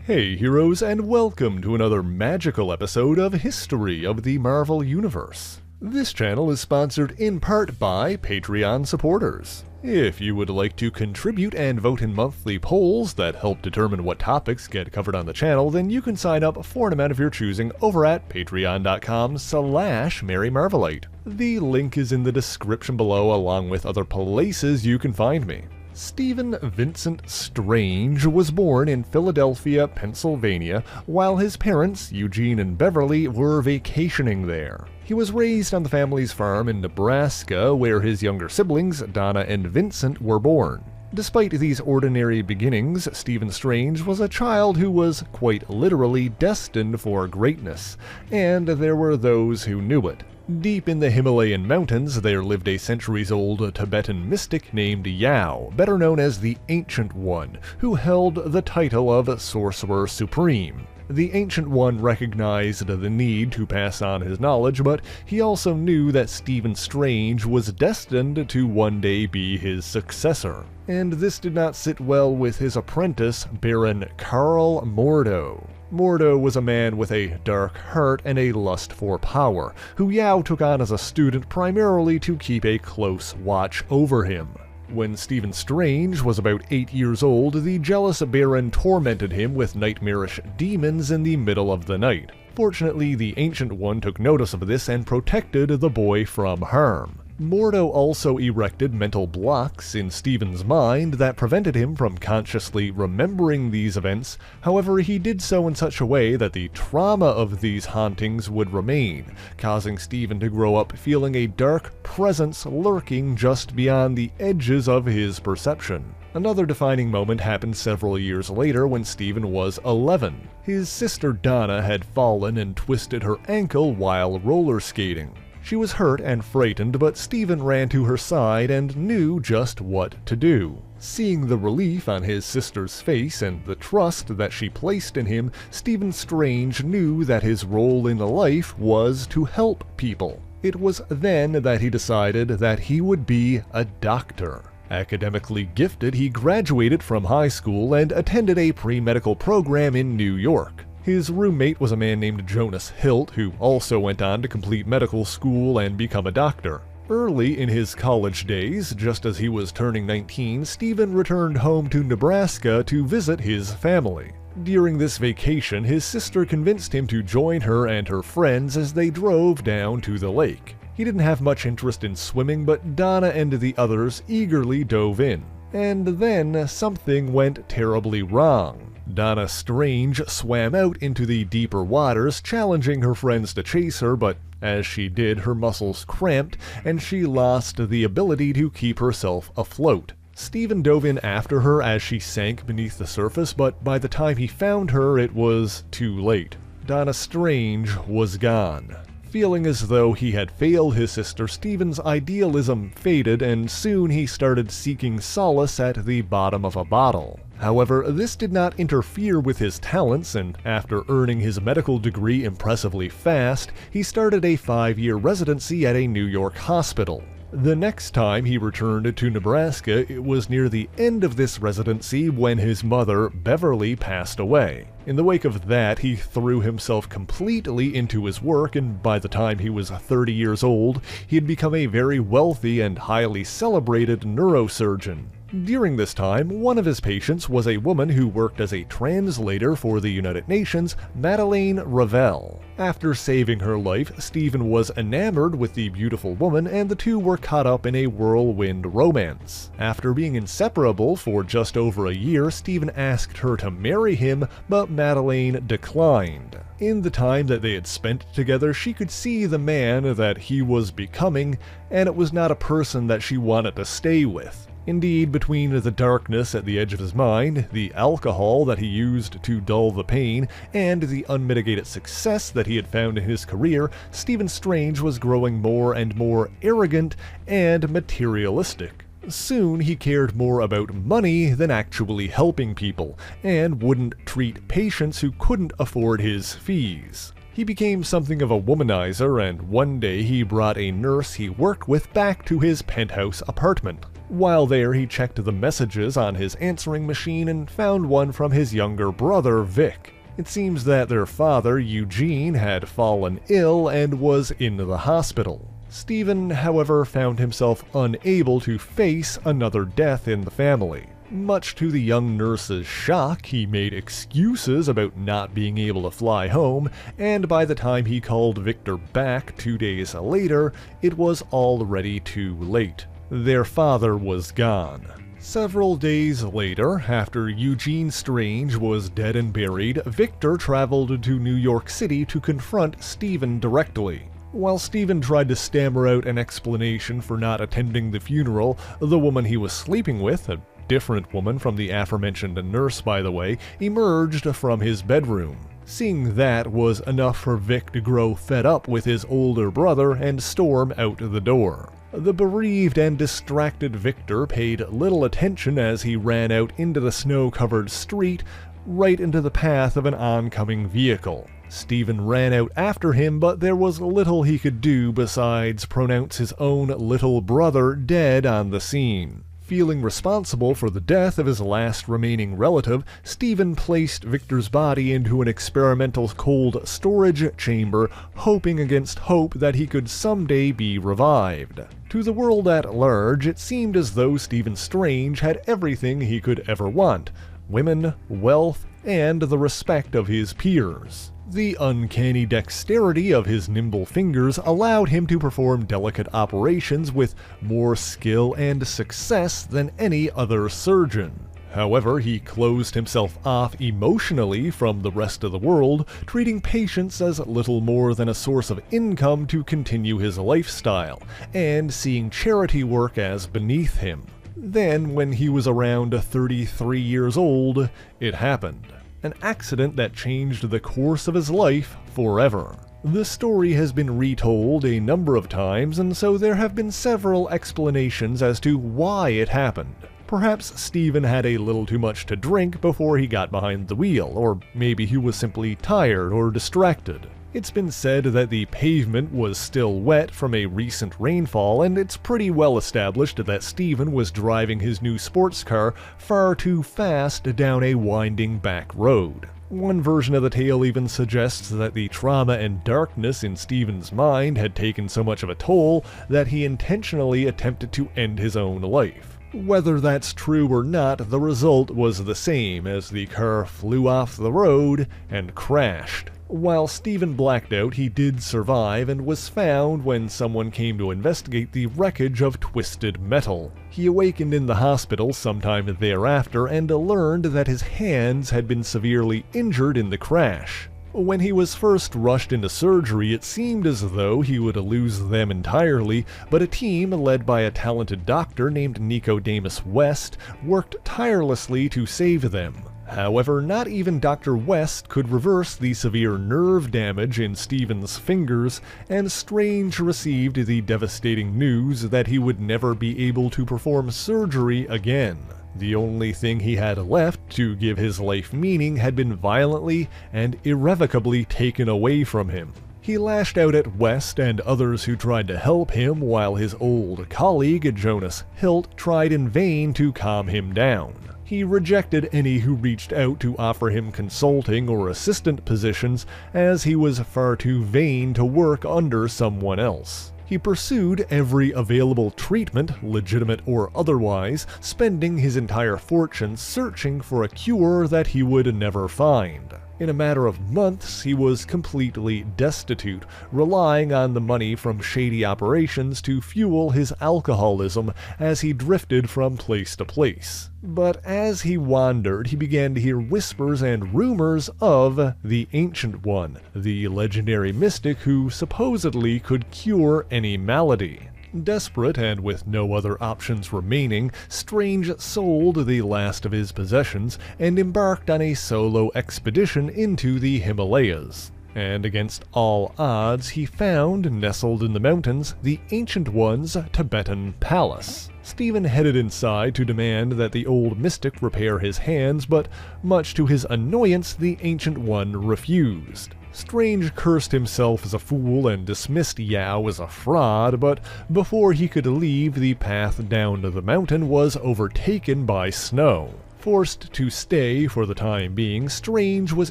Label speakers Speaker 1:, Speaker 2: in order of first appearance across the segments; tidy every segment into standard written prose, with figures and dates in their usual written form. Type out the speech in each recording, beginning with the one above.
Speaker 1: Hey heroes, and welcome to another magical episode of History of the Marvel Universe. This channel is sponsored in part by Patreon supporters. If you would like to contribute and vote in monthly polls that help determine what topics get covered on the channel, then you can sign up for an amount of your choosing over at patreon.com/MaryMarvelite. The link is in the description below, along with other places you can find me. Stephen Vincent Strange was born in Philadelphia, Pennsylvania, while his parents, Eugene and Beverly, were vacationing there. He was raised on the family's farm in Nebraska, where his younger siblings, Donna and Vincent, were born. Despite these ordinary beginnings, Stephen Strange was a child who was quite literally destined for greatness, and there were those who knew it. Deep in the Himalayan mountains, there lived a centuries-old Tibetan mystic named Yao, better known as the Ancient One, who held the title of Sorcerer Supreme. The Ancient One recognized the need to pass on his knowledge, but he also knew that Stephen Strange was destined to one day be his successor. And this did not sit well with his apprentice, Baron Mordo. Mordo was a man with a dark heart and a lust for power, who Yao took on as a student primarily to keep a close watch over him. When Stephen Strange was about 8 years old, the jealous Baron tormented him with nightmarish demons in the middle of the night. Fortunately, the Ancient One took notice of this and protected the boy from harm. Mordo also erected mental blocks in Stephen's mind that prevented him from consciously remembering these events. However, he did so in such a way that the trauma of these hauntings would remain, causing Stephen to grow up feeling a dark presence lurking just beyond the edges of his perception. Another defining moment happened several years later when Stephen was 11. His sister Donna had fallen and twisted her ankle while roller skating. She was hurt and frightened, but Stephen ran to her side and knew just what to do. Seeing the relief on his sister's face and the trust that she placed in him, Stephen Strange knew that his role in life was to help people. It was then that he decided that he would be a doctor. Academically gifted, he graduated from high school and attended a pre-medical program in New York. His roommate was a man named Jonas Hilt, who also went on to complete medical school and become a doctor. Early in his college days, just as he was turning 19, Stephen returned home to Nebraska to visit his family. During this vacation, his sister convinced him to join her and her friends as they drove down to the lake. He didn't have much interest in swimming, but Donna and the others eagerly dove in. And then something went terribly wrong. Donna Strange swam out into the deeper waters, challenging her friends to chase her, but as she did, her muscles cramped, and she lost the ability to keep herself afloat. Stephen dove in after her as she sank beneath the surface, but by the time he found her, it was too late. Donna Strange was gone. Feeling as though he had failed his sister, Stephen's idealism faded, and soon he started seeking solace at the bottom of a bottle. However, this did not interfere with his talents, and after earning his medical degree impressively fast, he started a 5-year residency at a New York hospital. The next time he returned to Nebraska, it was near the end of this residency when his mother, Beverly, passed away. In the wake of that, he threw himself completely into his work, and by the time he was 30 years old, he had become a very wealthy and highly celebrated neurosurgeon. During this time, one of his patients was a woman who worked as a translator for the United Nations, Madeleine Ravel. After saving her life, Stephen was enamored with the beautiful woman, and the two were caught up in a whirlwind romance. After being inseparable for just over a year, Stephen asked her to marry him, but Madeleine declined. In the time that they had spent together, she could see the man that he was becoming, and it was not a person that she wanted to stay with. Indeed, between the darkness at the edge of his mind, the alcohol that he used to dull the pain, and the unmitigated success that he had found in his career, Stephen Strange was growing more and more arrogant and materialistic. Soon he cared more about money than actually helping people, and wouldn't treat patients who couldn't afford his fees. He became something of a womanizer, and one day he brought a nurse he worked with back to his penthouse apartment. While there, he checked the messages on his answering machine and found one from his younger brother, Vic. It seems that their father, Eugene, had fallen ill and was in the hospital. Stephen, however, found himself unable to face another death in the family. Much to the young nurse's shock, he made excuses about not being able to fly home, and by the time he called Victor back 2 days later, it was already too late. Their father was gone. Several days later, after Eugene Strange was dead and buried, Victor traveled to New York City to confront Stephen directly. While Stephen tried to stammer out an explanation for not attending the funeral, the woman he was sleeping with, a different woman from the aforementioned nurse by the way, emerged from his bedroom. Seeing that was enough for Vic to grow fed up with his older brother and storm out the door. The bereaved and distracted Victor paid little attention as he ran out into the snow-covered street, right into the path of an oncoming vehicle. Stephen ran out after him, but there was little he could do besides pronounce his own little brother dead on the scene. Feeling responsible for the death of his last remaining relative, Stephen placed Victor's body into an experimental cold storage chamber, hoping against hope that he could someday be revived. To the world at large, it seemed as though Stephen Strange had everything he could ever want: women, wealth, and the respect of his peers. The uncanny dexterity of his nimble fingers allowed him to perform delicate operations with more skill and success than any other surgeon. However, he closed himself off emotionally from the rest of the world, treating patients as little more than a source of income to continue his lifestyle, and seeing charity work as beneath him. Then, when he was around 33 years old, it happened. An accident that changed the course of his life forever. The story has been retold a number of times, and so there have been several explanations as to why it happened. Perhaps Stephen had a little too much to drink before he got behind the wheel, or maybe he was simply tired or distracted. It's been said that the pavement was still wet from a recent rainfall, and it's pretty well established that Stephen was driving his new sports car far too fast down a winding back road. One version of the tale even suggests that the trauma and darkness in Stephen's mind had taken so much of a toll that he intentionally attempted to end his own life. Whether that's true or not, the result was the same, as the car flew off the road and crashed. While Stephen blacked out, he did survive and was found when someone came to investigate the wreckage of twisted metal. He awakened in the hospital sometime thereafter and learned that his hands had been severely injured in the crash. When he was first rushed into surgery, it seemed as though he would lose them entirely, but a team led by a talented doctor named Nicodemus West worked tirelessly to save them. However, not even Dr. West could reverse the severe nerve damage in Stephen's fingers, and Strange received the devastating news that he would never be able to perform surgery again. The only thing he had left to give his life meaning had been violently and irrevocably taken away from him. He lashed out at West and others who tried to help him, while his old colleague, Jonas Hilt, tried in vain to calm him down. He rejected any who reached out to offer him consulting or assistant positions, as he was far too vain to work under someone else. He pursued every available treatment, legitimate or otherwise, spending his entire fortune searching for a cure that he would never find. In a matter of months, he was completely destitute, relying on the money from shady operations to fuel his alcoholism as he drifted from place to place. But as he wandered, he began to hear whispers and rumors of the Ancient One, the legendary mystic who supposedly could cure any malady. Desperate and with no other options remaining, Strange sold the last of his possessions and embarked on a solo expedition into the Himalayas. And against all odds, he found, nestled in the mountains, the Ancient One's Tibetan palace. Stephen headed inside to demand that the old mystic repair his hands, but much to his annoyance, the Ancient One refused. Strange cursed himself as a fool and dismissed Yao as a fraud, but before he could leave, the path down to the mountain was overtaken by snow. Forced to stay for the time being, Strange was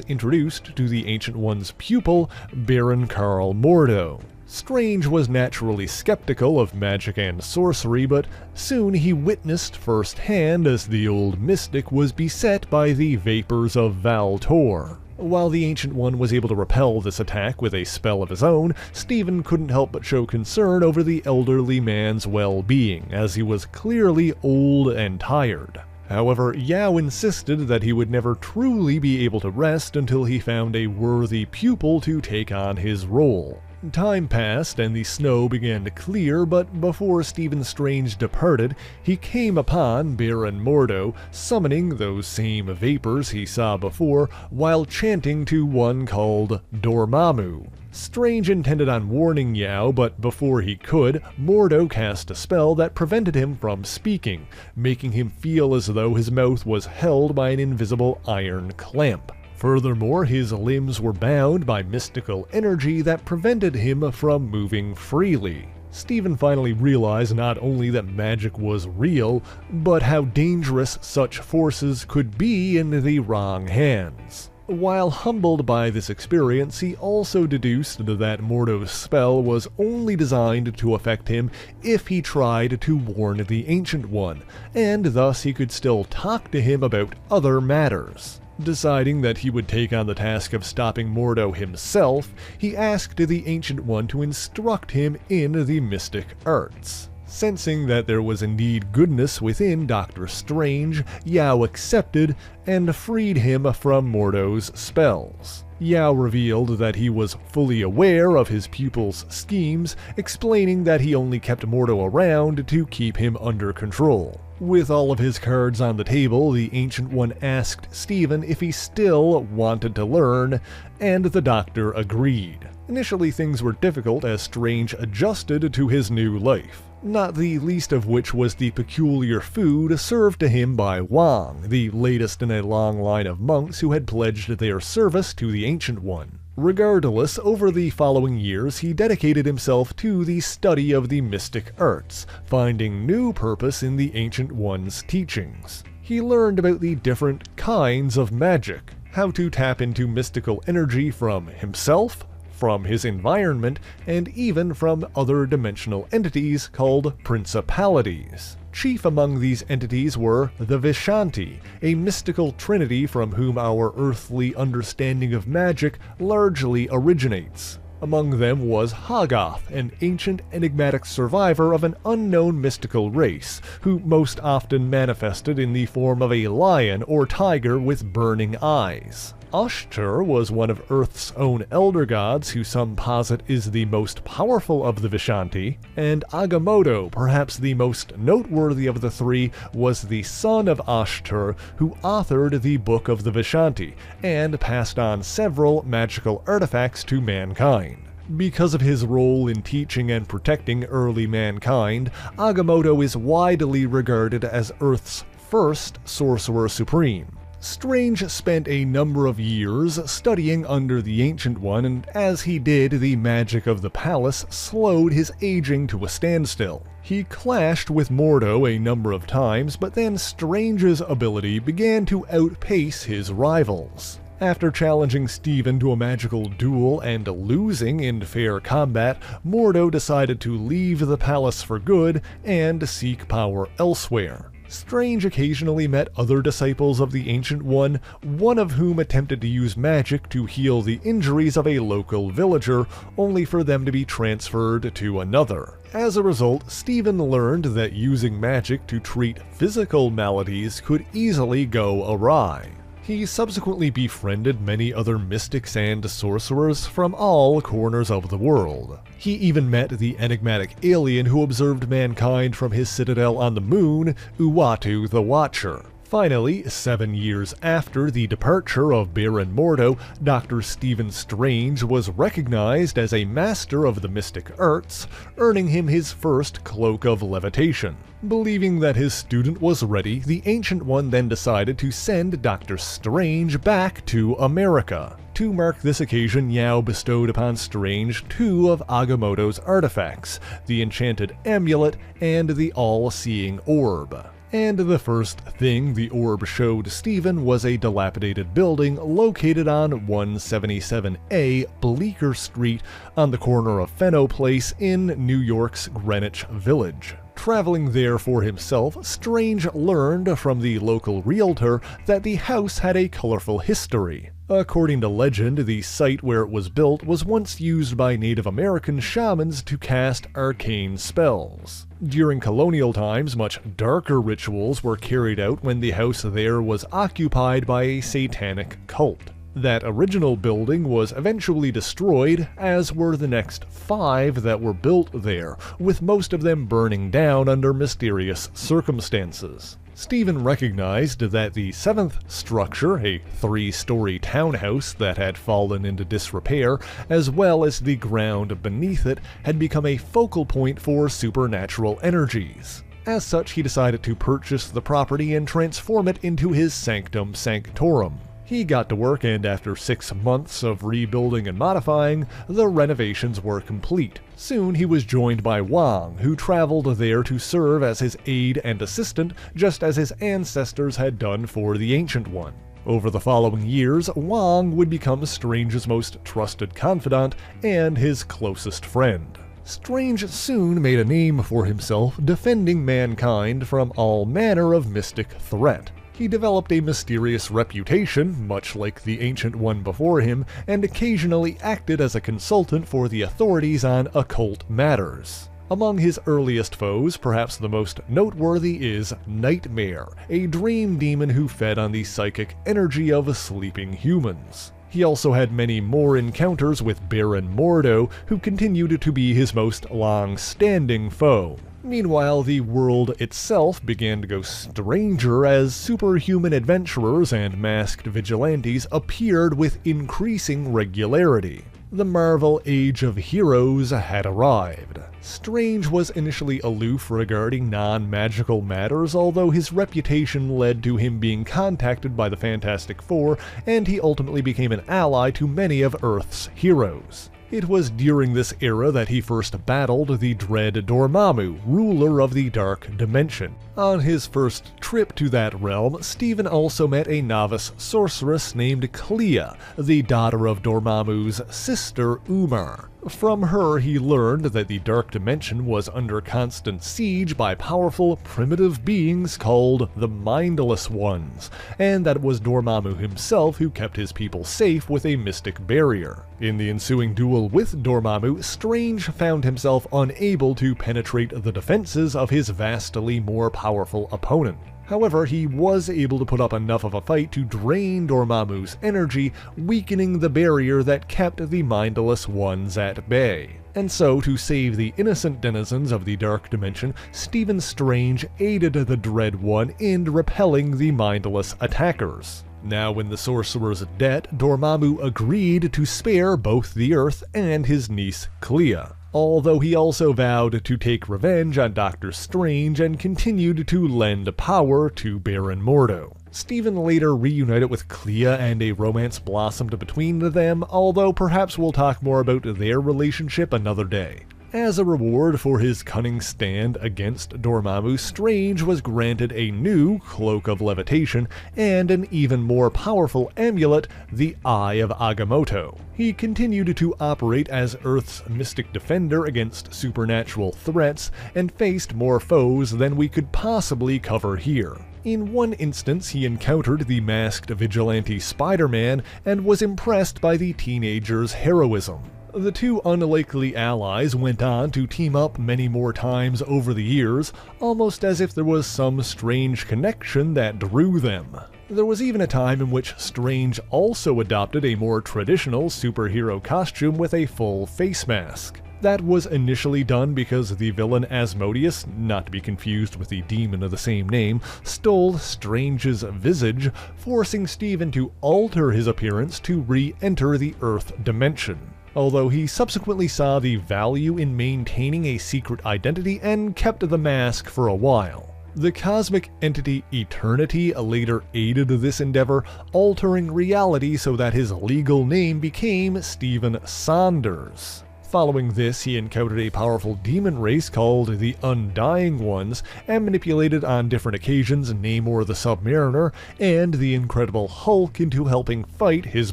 Speaker 1: introduced to the Ancient One's pupil, Baron Mordo. Strange was naturally skeptical of magic and sorcery, but soon he witnessed firsthand as the old mystic was beset by the vapors of Valtor. While the Ancient One was able to repel this attack with a spell of his own, Stephen couldn't help but show concern over the elderly man's well-being, as he was clearly old and tired. However, Yao insisted that he would never truly be able to rest until he found a worthy pupil to take on his role. Time passed and the snow began to clear, but before Stephen Strange departed, he came upon Baron Mordo summoning those same vapors he saw before while chanting to one called Dormammu. Strange intended on warning Yao, but before he could, Mordo cast a spell that prevented him from speaking, making him feel as though his mouth was held by an invisible iron clamp. Furthermore, his limbs were bound by mystical energy that prevented him from moving freely. Stephen finally realized not only that magic was real, but how dangerous such forces could be in the wrong hands. While humbled by this experience, he also deduced that Mordo's spell was only designed to affect him if he tried to warn the Ancient One, and thus he could still talk to him about other matters. Deciding that he would take on the task of stopping Mordo himself, he asked the Ancient One to instruct him in the mystic arts. Sensing that there was indeed goodness within Dr. Strange, Yao accepted and freed him from Mordo's spells. Yao revealed that he was fully aware of his pupil's schemes, explaining that he only kept Mordo around to keep him under control. With all of his cards on the table, the Ancient One asked Stephen if he still wanted to learn, and the doctor agreed. Initially, things were difficult as Strange adjusted to his new life, not the least of which was the peculiar food served to him by Wang, the latest in a long line of monks who had pledged their service to the Ancient One. Regardless, over the following years he dedicated himself to the study of the mystic arts, finding new purpose in the Ancient One's teachings. He learned about the different kinds of magic, how to tap into mystical energy from himself, from his environment, and even from other dimensional entities called principalities. Chief among these entities were the Vishanti, a mystical trinity from whom our earthly understanding of magic largely originates. Among them was Hoggoth, an ancient enigmatic survivor of an unknown mystical race, who most often manifested in the form of a lion or tiger with burning eyes. Ashtur was one of Earth's own elder gods who some posit is the most powerful of the Vishanti, and Agamotto, perhaps the most noteworthy of the three, was the son of Ashtur who authored the Book of the Vishanti, and passed on several magical artifacts to mankind. Because of his role in teaching and protecting early mankind, Agamotto is widely regarded as Earth's first Sorcerer Supreme. Strange spent a number of years studying under the Ancient One, and as he did, the magic of the palace slowed his aging to a standstill. He clashed with Mordo a number of times, but then Strange's ability began to outpace his rivals. After challenging Stephen to a magical duel and losing in fair combat, Mordo decided to leave the palace for good and seek power elsewhere. Strange occasionally met other disciples of the Ancient One, one of whom attempted to use magic to heal the injuries of a local villager, only for them to be transferred to another. As a result, Stephen learned that using magic to treat physical maladies could easily go awry. He subsequently befriended many other mystics and sorcerers from all corners of the world. He even met the enigmatic alien who observed mankind from his citadel on the moon, Uatu the Watcher. Finally, 7 years after the departure of Baron Mordo, Dr. Stephen Strange was recognized as a master of the mystic arts, earning him his first Cloak of Levitation. Believing that his student was ready, the Ancient One then decided to send Dr. Strange back to America. To mark this occasion, Yao bestowed upon Strange 2 of Agamotto's artifacts, the Enchanted Amulet and the All-Seeing Orb. And the first thing the orb showed Stephen was a dilapidated building located on 177A Bleecker Street on the corner of Fenno Place in New York's Greenwich Village. Traveling there for himself, Strange learned from the local realtor that the house had a colorful history. According to legend, the site where it was built was once used by Native American shamans to cast arcane spells. During colonial times, much darker rituals were carried out when the house there was occupied by a satanic cult. That original building was eventually destroyed, as were the next 5 that were built there, with most of them burning down under mysterious circumstances. Stephen recognized that the 7th structure, a 3-story townhouse that had fallen into disrepair, as well as the ground beneath it, had become a focal point for supernatural energies. As such, he decided to purchase the property and transform it into his Sanctum Sanctorum. He got to work, and after 6 months of rebuilding and modifying, the renovations were complete. Soon he was joined by Wang, who traveled there to serve as his aide and assistant, just as his ancestors had done for the Ancient One. Over the following years, Wang would become Strange's most trusted confidant and his closest friend. Strange soon made a name for himself, defending mankind from all manner of mystic threat. He developed a mysterious reputation, much like the Ancient One before him, and occasionally acted as a consultant for the authorities on occult matters. Among his earliest foes, perhaps the most noteworthy is Nightmare, a dream demon who fed on the psychic energy of sleeping humans. He also had many more encounters with Baron Mordo, who continued to be his most long-standing foe. Meanwhile, the world itself began to go stranger as superhuman adventurers and masked vigilantes appeared with increasing regularity. The Marvel Age of Heroes had arrived. Strange was initially aloof regarding non-magical matters, although his reputation led to him being contacted by the Fantastic Four, and he ultimately became an ally to many of Earth's heroes. It was during this era that he first battled the dread Dormammu, ruler of the Dark Dimension. On his first trip to that realm, Stephen also met a novice sorceress named Clea, the daughter of Dormammu's sister Umar. From her, he learned that the Dark Dimension was under constant siege by powerful, primitive beings called the Mindless Ones, and that it was Dormammu himself who kept his people safe with a mystic barrier. In the ensuing duel with Dormammu, Strange found himself unable to penetrate the defenses of his vastly more powerful opponent. However, he was able to put up enough of a fight to drain Dormammu's energy, weakening the barrier that kept the Mindless Ones at bay. And so, to save the innocent denizens of the Dark Dimension, Stephen Strange aided the Dread One in repelling the mindless attackers. Now in the Sorcerer's debt, Dormammu agreed to spare both the Earth and his niece Clea, although he also vowed to take revenge on Dr. Strange and continued to lend power to Baron Mordo. Stephen later reunited with Clea and a romance blossomed between them, although perhaps we'll talk more about their relationship another day. As a reward for his cunning stand against Dormammu, Strange was granted a new Cloak of Levitation and an even more powerful amulet, the Eye of Agamotto. He continued to operate as Earth's mystic defender against supernatural threats and faced more foes than we could possibly cover here. In one instance, he encountered the masked vigilante Spider-Man and was impressed by the teenager's heroism. The two unlikely allies went on to team up many more times over the years, almost as if there was some strange connection that drew them. There was even a time in which Strange also adopted a more traditional superhero costume with a full face mask. That was initially done because the villain Asmodeus, not to be confused with the demon of the same name, stole Strange's visage, forcing Stephen to alter his appearance to re-enter the Earth dimension. Although he subsequently saw the value in maintaining a secret identity and kept the mask for a while. The cosmic entity Eternity later aided this endeavor, altering reality so that his legal name became Stephen Saunders. Following this, he encountered a powerful demon race called the Undying Ones, and manipulated on different occasions Namor the Submariner and the Incredible Hulk into helping fight his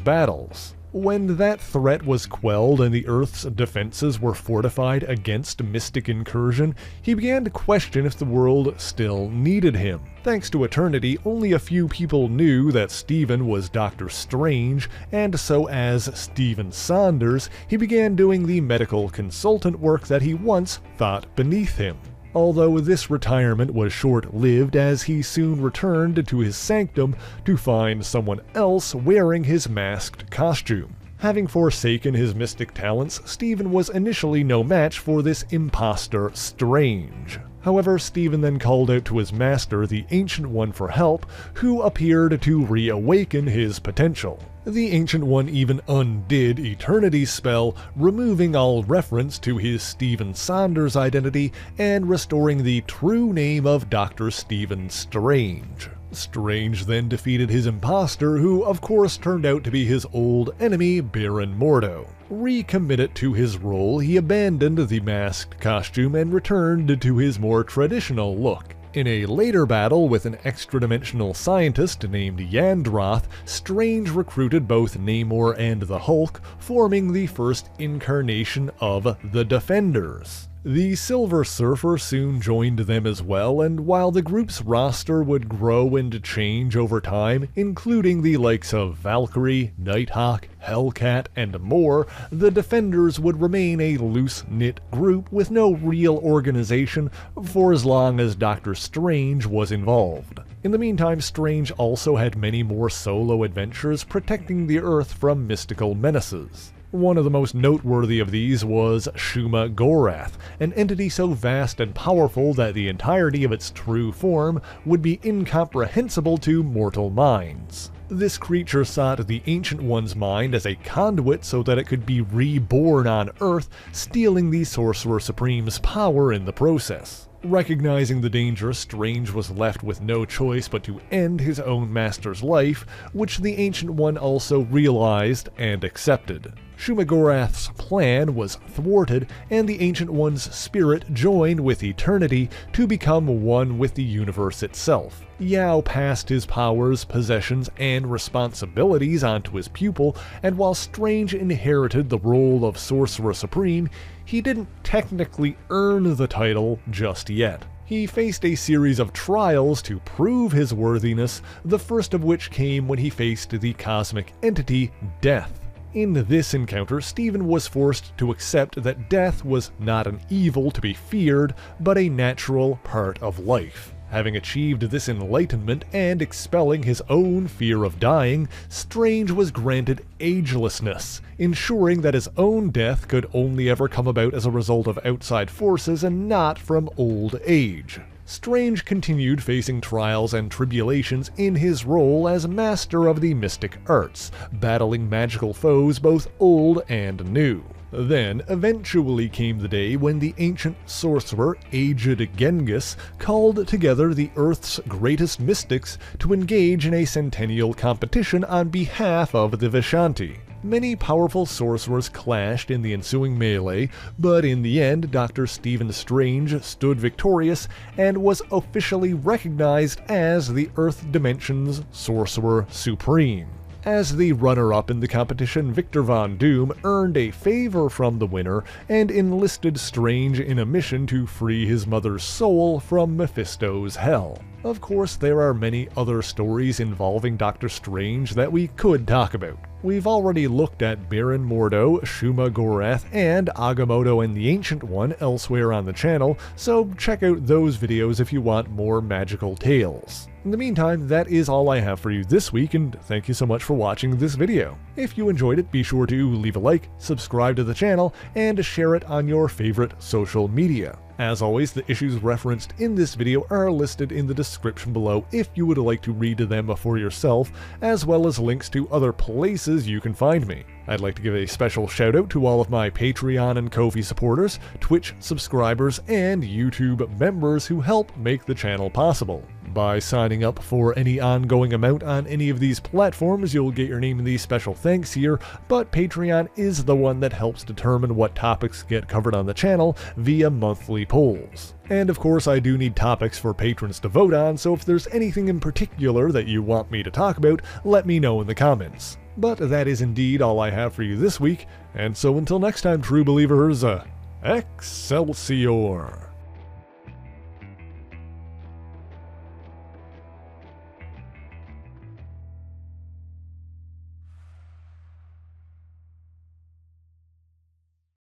Speaker 1: battles. When that threat was quelled and the Earth's defenses were fortified against mystic incursion, he began to question if the world still needed him. Thanks to Eternity, only a few people knew that Stephen was Doctor Strange, and so as Stephen Saunders, he began doing the medical consultant work that he once thought beneath him. Although this retirement was short-lived, as he soon returned to his sanctum to find someone else wearing his masked costume. Having forsaken his mystic talents, Stephen was initially no match for this imposter Strange. However, Stephen then called out to his master, the Ancient One, for help, who appeared to reawaken his potential. The Ancient One even undid Eternity's spell, removing all reference to his Stephen Saunders identity and restoring the true name of Dr. Stephen Strange. Strange then defeated his imposter, who of course turned out to be his old enemy, Baron Mordo. Recommitted to his role, he abandoned the masked costume and returned to his more traditional look. In a later battle with an extra-dimensional scientist named Yandroth, Strange recruited both Namor and the Hulk, forming the first incarnation of the Defenders. The Silver Surfer soon joined them as well, and while the group's roster would grow and change over time, including the likes of Valkyrie, Nighthawk, Hellcat, and more, the Defenders would remain a loose-knit group with no real organization for as long as Doctor Strange was involved. In the meantime, Strange also had many more solo adventures protecting the Earth from mystical menaces. One of the most noteworthy of these was Shuma-Gorath, an entity so vast and powerful that the entirety of its true form would be incomprehensible to mortal minds. This creature sought the Ancient One's mind as a conduit so that it could be reborn on Earth, stealing the Sorcerer Supreme's power in the process. Recognizing the danger, Strange was left with no choice but to end his own master's life, which the Ancient One also realized and accepted. Shuma-Gorath's plan was thwarted, and the Ancient One's spirit joined with Eternity to become one with the universe itself. Yao passed his powers, possessions, and responsibilities onto his pupil, and while Strange inherited the role of Sorcerer Supreme, he didn't technically earn the title just yet. He faced a series of trials to prove his worthiness, the first of which came when he faced the cosmic entity Death. In this encounter, Stephen was forced to accept that death was not an evil to be feared, but a natural part of life. Having achieved this enlightenment and expelling his own fear of dying, Strange was granted agelessness, ensuring that his own death could only ever come about as a result of outside forces and not from old age. Strange continued facing trials and tribulations in his role as master of the mystic arts, battling magical foes both old and new. Then, eventually came the day when the ancient sorcerer, Aged Genghis, called together the Earth's greatest mystics to engage in a centennial competition on behalf of the Vishanti. Many powerful sorcerers clashed in the ensuing melee, but in the end, Dr. Stephen Strange stood victorious and was officially recognized as the Earth Dimension's Sorcerer Supreme. As the runner-up in the competition, Victor Von Doom earned a favor from the winner and enlisted Strange in a mission to free his mother's soul from Mephisto's hell. Of course, there are many other stories involving Doctor Strange that we could talk about. We've already looked at Baron Mordo, Shuma-Gorath, and Agamotto and the Ancient One elsewhere on the channel, so check out those videos if you want more magical tales. In the meantime, that is all I have for you this week, and thank you so much for watching this video. If you enjoyed it, be sure to leave a like, subscribe to the channel, and share it on your favorite social media. As always, the issues referenced in this video are listed in the description below if you would like to read them for yourself, as well as links to other places you can find me. I'd like to give a special shout out to all of my Patreon and Ko-fi supporters, Twitch subscribers, and YouTube members who help make the channel possible. By signing up for any ongoing amount on any of these platforms, you'll get your name in these special thanks here, but Patreon is the one that helps determine what topics get covered on the channel via monthly polls. And of course, I do need topics for patrons to vote on, so if there's anything in particular that you want me to talk about, let me know in the comments. But that is indeed all I have for you this week, and so until next time, true believers, Excelsior!